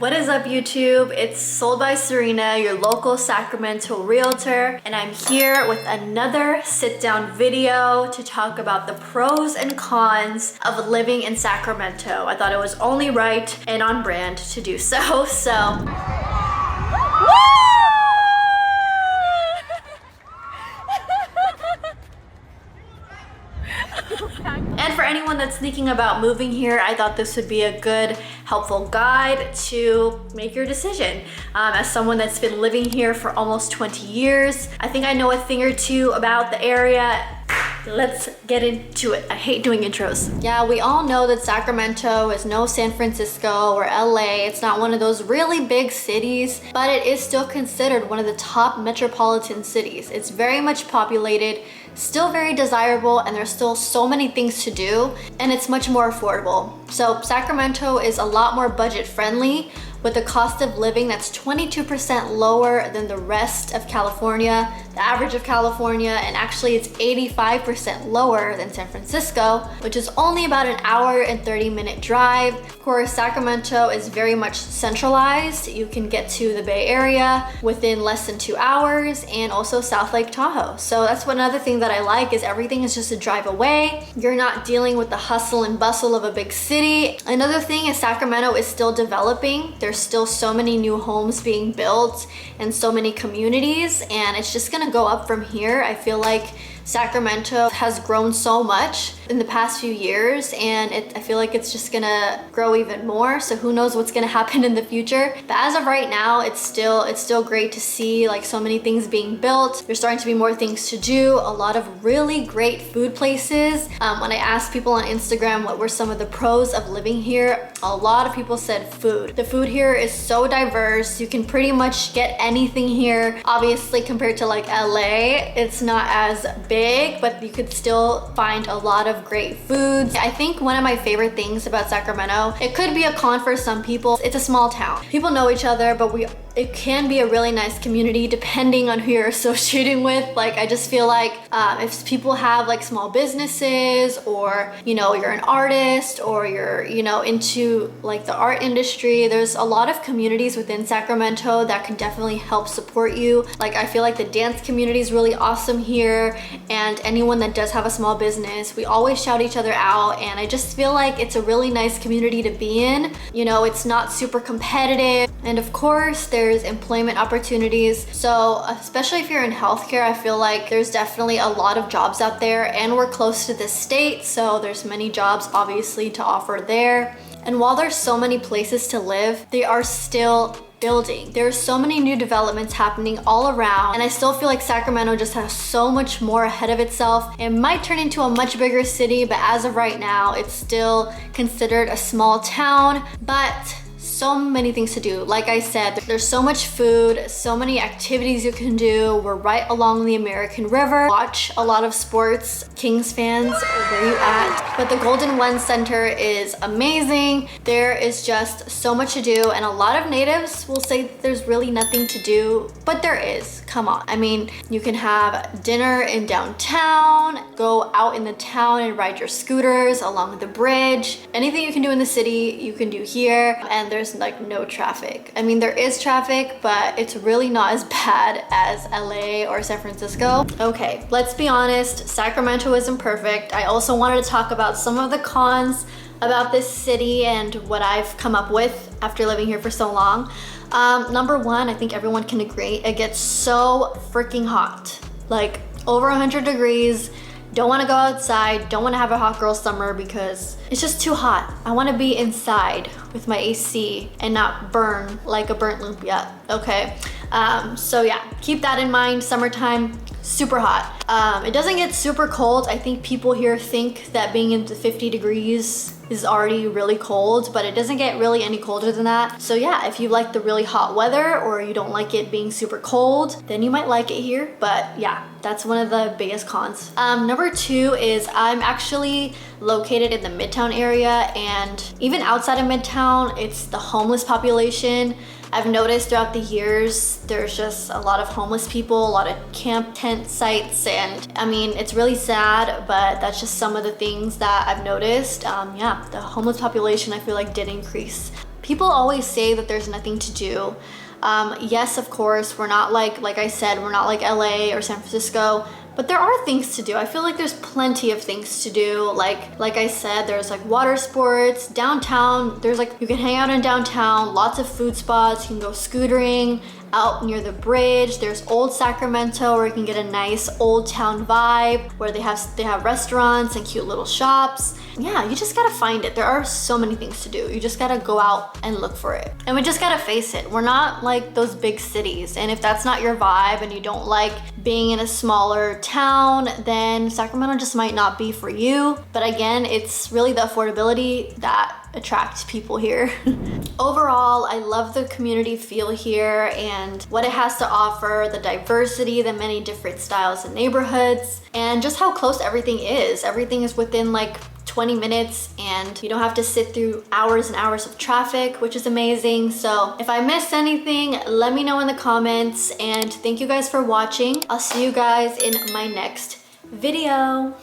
What is up, YouTube? It's Sold by Serina, your local Sacramento realtor, and I'm here with another sit-down video to talk about the pros and cons of living in Sacramento. I thought it was only right and on brand to do so. And for anyone that's thinking about moving here, I thought this would be a good, helpful guide to make your decision. As someone that's been living here for almost 20 years, I think I know a thing or two about the area. Let's get into it. I hate doing intros. Yeah, we all know that Sacramento is no San Francisco or LA. It's not one of those really big cities, but it is still considered one of the top metropolitan cities. It's very much populated, still very desirable, and there's still so many things to do, and it's much more affordable. So Sacramento is a lot more budget friendly, with a cost of living that's 22% lower than the rest of California, the average of California, and actually it's 85% lower than San Francisco, which is only about an hour and 30-minute drive. Of course, Sacramento is very much centralized. You can get to the Bay Area within less than 2 hours, and also South Lake Tahoe. So that's one other thing that I like, is everything is just a drive away. You're not dealing with the hustle and bustle of a big city. Another thing is Sacramento is still developing. There's still so many new homes being built and so many communities, and it's just gonna go up from here. I feel like Sacramento has grown so much in the past few years, and I feel like it's just gonna grow even more. So who knows what's gonna happen in the future. But as of right now, it's still great to see like so many things being built. There's starting to be more things to do, a lot of really great food places. When I asked people on Instagram what were some of the pros of living here, a lot of people said food. The food here is so diverse. You can pretty much get anything here. Obviously, compared to like LA, it's not as big, but you could still find a lot of great foods. I think one of my favorite things about Sacramento, it could be a con for some people, it's a small town. People know each other, but it can be a really nice community depending on who you're associating with. Like, I just feel like if people have like small businesses, or you're an artist, or you're into like the art industry, there's a lot of communities within Sacramento that can definitely help support you. Like, I feel like the dance community is really awesome here, and anyone that does have a small business, we always shout each other out, and I just feel like it's a really nice community to be in. It's not super competitive, and of course there's employment opportunities. So especially if you're in healthcare, I feel like there's definitely a lot of jobs out there, and we're close to the state, so there's many jobs obviously to offer there. And while there's so many places to live, they are still building. There's so many new developments happening all around, and I still feel like Sacramento just has so much more ahead of itself. It might turn into a much bigger city, but as of right now, it's still considered a small town, but so many things to do. Like I said, there's so much food, so many activities you can do. We're right along the American River. Watch a lot of sports. Kings fans, where you at? But the Golden One Center is amazing. There is just so much to do, and a lot of natives will say there's really nothing to do, but there is. Come on. I mean, you can have dinner in downtown, go out in the town and ride your scooters along the bridge. Anything you can do in the city, you can do here, and there's like no traffic. I mean, there is traffic, but it's really not as bad as LA or San Francisco. Okay, let's be honest, Sacramento isn't perfect. I also wanted to talk about some of the cons about this city and what I've come up with after living here for so long. Number one, I think everyone can agree, it gets so freaking hot. Like over 100 degrees. Don't want to go outside, don't want to have a hot girl summer because it's just too hot. I want to be inside with my AC and not burn like a burnt lumpia, okay? So yeah, keep that in mind. Summertime, super hot. It doesn't get super cold. I think people here think that being into 50 degrees is already really cold, but it doesn't get really any colder than that. So yeah, if you like the really hot weather, or you don't like it being super cold, then you might like it here. But yeah, that's one of the biggest cons. Number two is I'm actually located in the Midtown area, and even outside of Midtown, it's the homeless population. I've noticed throughout the years, there's just a lot of homeless people, a lot of camp tent sites, and I mean, it's really sad, but that's just some of the things that I've noticed. Yeah, the homeless population I feel like did increase. People always say that there's nothing to do. Yes, of course, we're not like I said, we're not like LA or San Francisco, but there are things to do. I feel like there's plenty of things to do. Like I said, there's like water sports, downtown, there's like, you can hang out in downtown, lots of food spots, you can go scootering out near the bridge. There's Old Sacramento where you can get a nice old town vibe, where they have restaurants and cute little shops. Yeah, you just gotta find it. There are so many things to do. You just gotta go out and look for it. And we just gotta face it. We're not like those big cities. And if that's not your vibe and you don't like being in a smaller town, then Sacramento just might not be for you. But again, it's really the affordability that attracts people here. Overall, I love the community feel here and what it has to offer, the diversity, the many different styles and neighborhoods, and just how close everything is. Everything is within like 20 minutes and you don't have to sit through hours and hours of traffic, which is amazing. So if I missed anything, let me know in the comments, and thank you guys for watching. I'll see you guys in my next video.